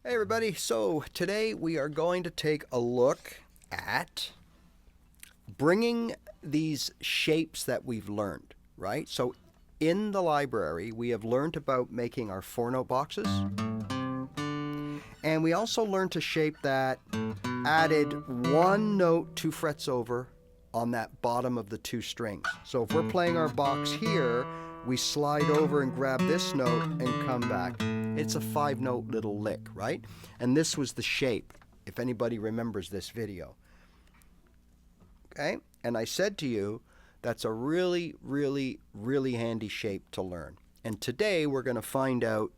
Hey everybody, so today we are going to take a look at bringing these shapes that we've learned, right? So in the library we have learned about making our 4-note boxes, and we also learned to shape that, added 1 note 2 frets over on that bottom of the 2 strings. So if we're playing our box here, we slide over and grab this note and come back. It's a 5-note little lick, right? And this was the shape, if anybody remembers this video. Okay? And I said to you, that's a really, really, really handy shape to learn. And today we're going to find out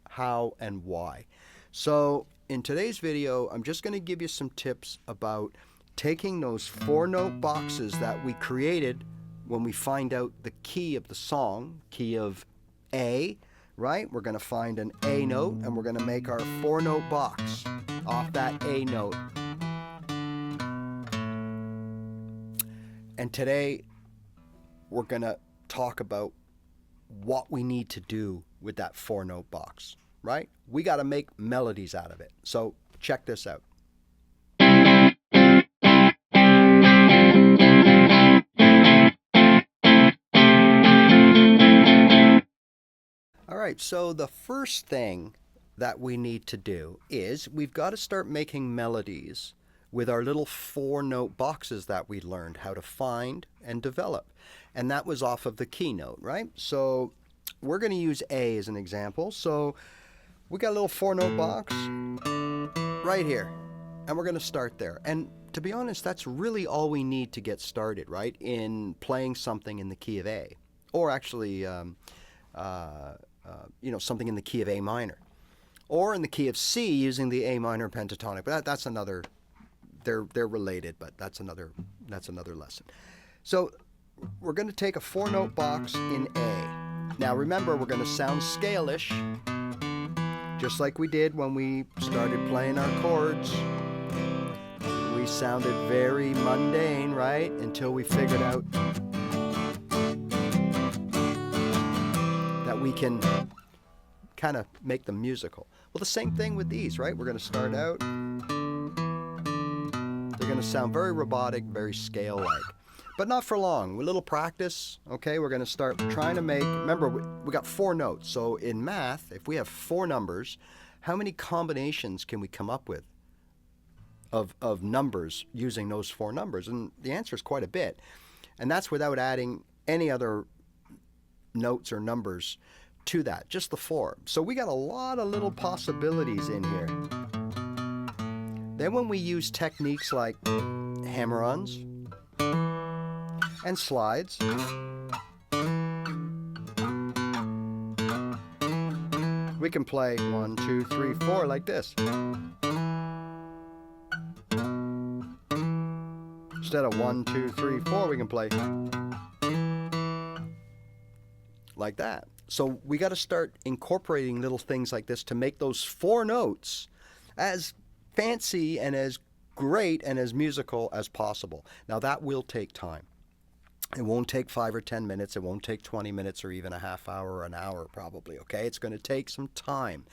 how and why. So in today's video, I'm just going to give you some tips about taking those 4-note boxes that we created when we find out the key of the song, key of A, right? We're going to find an A note and we're going to make our 4-note box off that A note. And today we're going to talk about what we need to do with that 4-note box, right? We got to make melodies out of it. So check this out. All right, so the first thing that we need to do is we've got to start making melodies with our little 4-note boxes that we learned how to find and develop. And that was off of the keynote, right? So we're going to use A as an example. So we got a little 4-note box right here, and we're going to start there. And to be honest, that's really all we need to get started, right, in playing something in the key of A, or actually something in the key of A minor, or in the key of C using the A minor pentatonic. But that's another. They're related, but that's another lesson. So we're going to take a 4-note box in A. Now remember, we're going to sound scale-ish, just like we did when we started playing our chords. We sounded very mundane, right? Until we figured out that we can kind of make them musical. Well, the same thing with these, right? We're going to start out. They're going to sound very robotic, very scale-like, but not for long. With a little practice, okay, we're going to start trying to make, remember, we got 4 notes. So in math, if we have 4 numbers, how many combinations can we come up with of numbers using those 4 numbers? And the answer is quite a bit. And that's without adding any other notes or numbers to that, just the 4. So we got a lot of little possibilities in here. Then when we use techniques like hammer-ons and slides, we can play 1, 2, 3, 4 like this. Instead of 1, 2, 3, 4, we can play like that. So we got to start incorporating little things like this to make those 4 notes as fancy and as great and as musical as possible. Now that will take time. It won't take 5 or 10 minutes. It won't take 20 minutes or even a half hour or an hour probably, okay? It's going to take some time.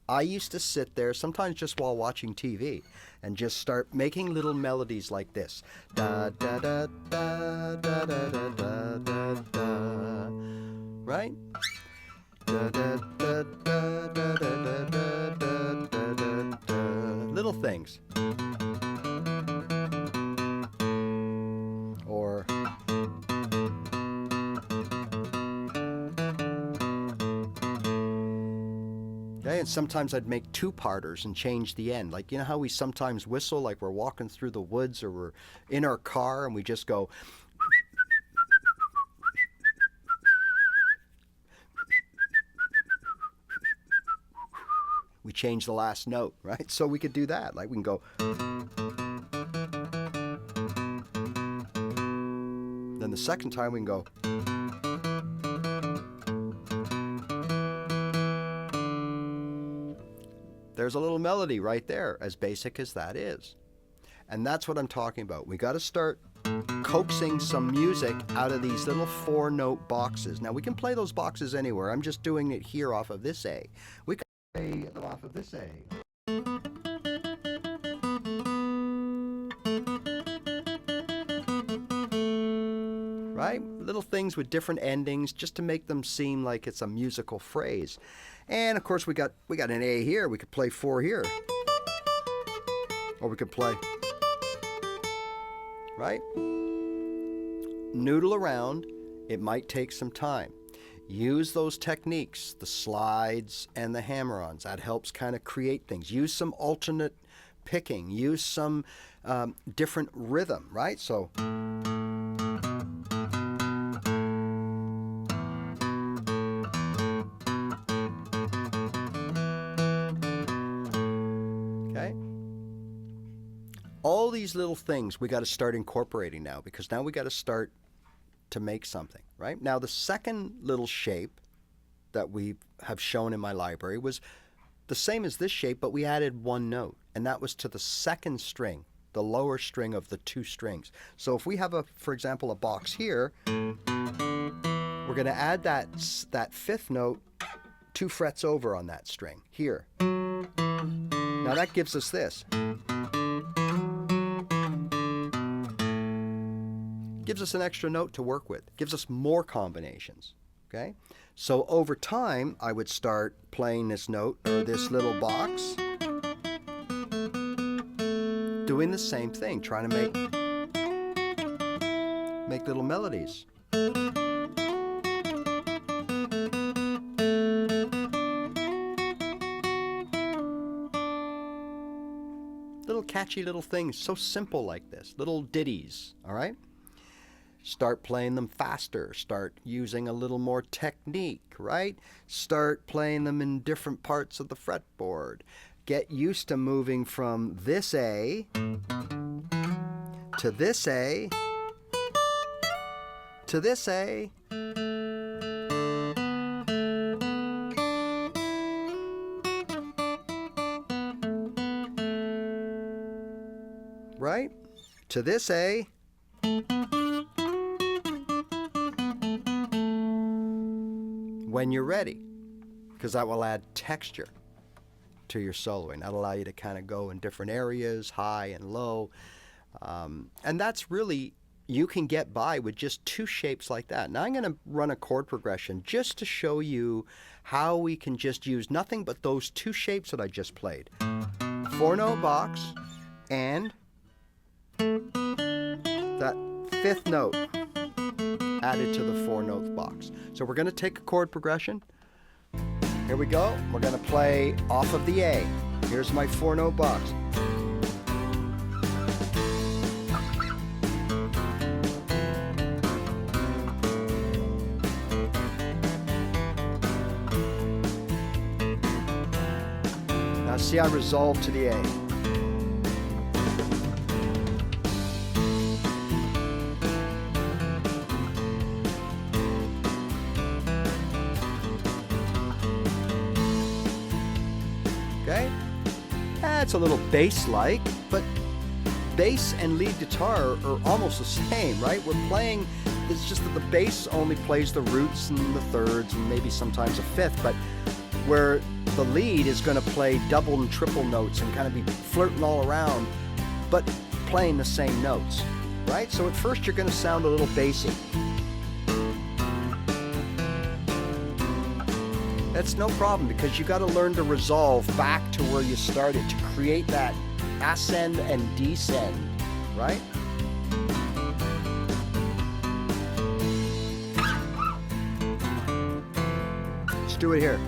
I used to sit there sometimes just while watching TV and just start making little melodies like this. Da da da da da da da da da da. Right? Da da da da da da da da da da da. Little things. Or okay, and sometimes I'd make 2-parters and change the end. Like, you know how we sometimes whistle like we're walking through the woods or we're in our car and we just go we change the last note, right? So we could do that. Like we can go. Then the second time we can go. There's a little melody right there, as basic as that is. And that's what I'm talking about. We got to start coaxing some music out of these little 4-note boxes. Now we can play those boxes anywhere. I'm just doing it here off of this A. We can play off of this A. Right? Little things with different endings just to make them seem like it's a musical phrase. And of course we got an A here. We could play 4 here. Or we could play, right? Noodle around. It might take some time. Use those techniques, the slides and the hammer-ons. That helps kind of create things. Use some alternate picking. Use some different rhythm, right? So, okay? All these little things we got to start incorporating now, because now we got to start to make something, right? Now the second little shape that we have shown in my library was the same as this shape, but we added 1 note, and that was to the second string, the lower string of the 2 strings. So if we have for example, a box here, we're going to add that 5th note 2 frets over on that string here. Now that gives us this. Gives us an extra note to work with, gives us more combinations, okay? So over time, I would start playing this note, or this little box, doing the same thing, trying to make little melodies. Little catchy little things, so simple like this, little ditties, all right? Start playing them faster. Start using a little more technique, right? Start playing them in different parts of the fretboard. Get used to moving from this A to this A to this A. Right? To this A. When you're ready, because that will add texture to your soloing. That'll allow you to kind of go in different areas, high and low. And that's really, you can get by with just 2 shapes like that. Now I'm going to run a chord progression just to show you how we can just use nothing but those 2 shapes that I just played. 4-note box and that 5th note added to the 4-note box. So we're going to take a chord progression. Here we go. We're going to play off of the A. Here's my 4-note box. Now see, I resolve to the A. Okay? It's a little bass-like, but bass and lead guitar are almost the same, right? We're playing, it's just that the bass only plays the roots and the thirds and maybe sometimes a 5th, but where the lead is going to play double and triple notes and kind of be flirting all around, but playing the same notes, right? So at first you're going to sound a little bassy. That's no problem, because you got to learn to resolve back to where you started to create that ascend and descend, right? Let's do it here.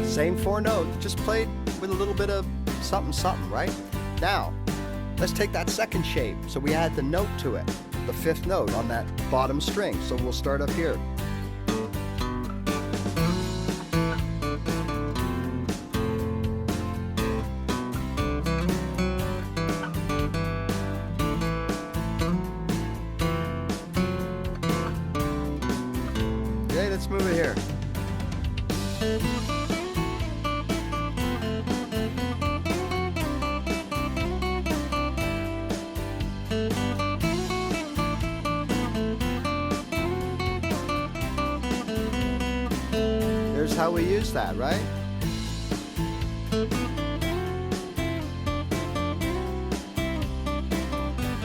Same 4 notes, just played with a little bit of something, something, right? Now, let's take that second shape. So we add the note to it, the 5th note on that bottom string. So we'll start up here. let's move it here. There's how we use that, right?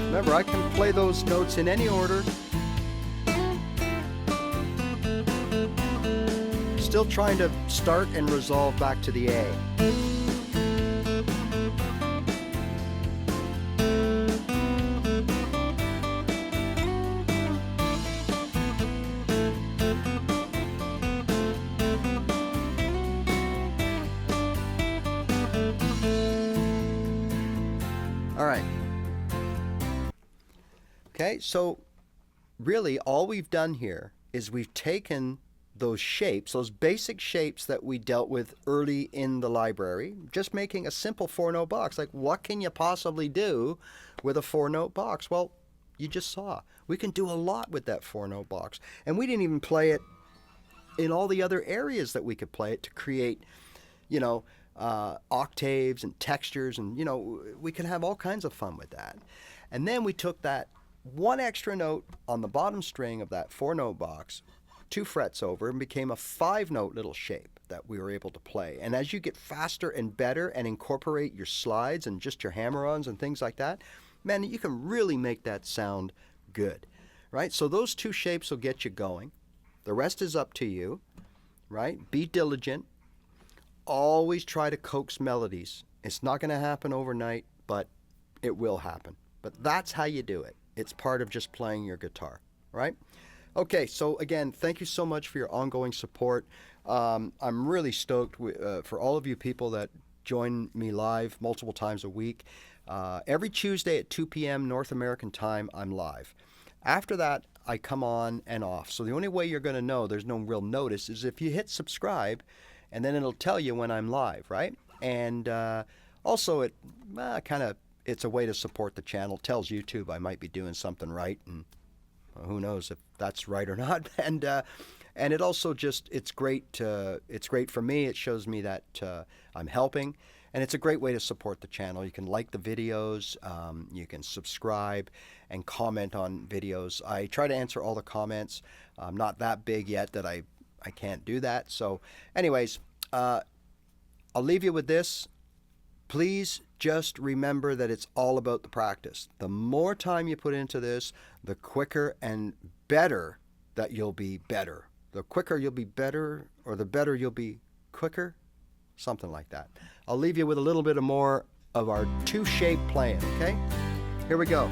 Remember, I can play those notes in any order. Still trying to start and resolve back to the A. All right. Okay, so really all we've done here is we've taken those shapes, those basic shapes that we dealt with early in the library, just making a simple 4-note box. Like, what can you possibly do with a 4-note box? Well, you just saw. We can do a lot with that 4-note box. And we didn't even play it in all the other areas that we could play it to create, you know, octaves and textures, and, you know, we can have all kinds of fun with that. And then we took that one extra note on the bottom string of that 4-note box, 2 frets over, and became a 5-note little shape that we were able to play. And as you get faster and better and incorporate your slides and just your hammer-ons and things like that, man, you can really make that sound good, right? So those 2 shapes will get you going. The rest is up to you, right? Be diligent. Always try to coax melodies. It's not going to happen overnight, but it will happen. But that's how you do it. It's part of just playing your guitar, right? Okay, so again, thank you so much for your ongoing support. I'm really stoked for all of you people that join me live multiple times a week. Every Tuesday at 2 p.m. North American time, I'm live. After that, I come on and off. So the only way you're going to know there's no real notice is if you hit subscribe, and then it'll tell you when I'm live, right? And also, it it's a way to support the channel. It tells YouTube I might be doing something right, and who knows if that's right or not. And it also just, it's great for me. It shows me that I'm helping, and it's a great way to support the channel. You can like the videos, you can subscribe and comment on videos. I try to answer all the comments. I'm not that big yet that I can't do that. So anyways, I'll leave you with this. Please just remember that it's all about the practice. The more time you put into this, the quicker and better that you'll be better. The quicker you'll be better, or the better you'll be quicker, something like that. I'll leave you with a little bit more of our 2-shape playing, okay? Here we go.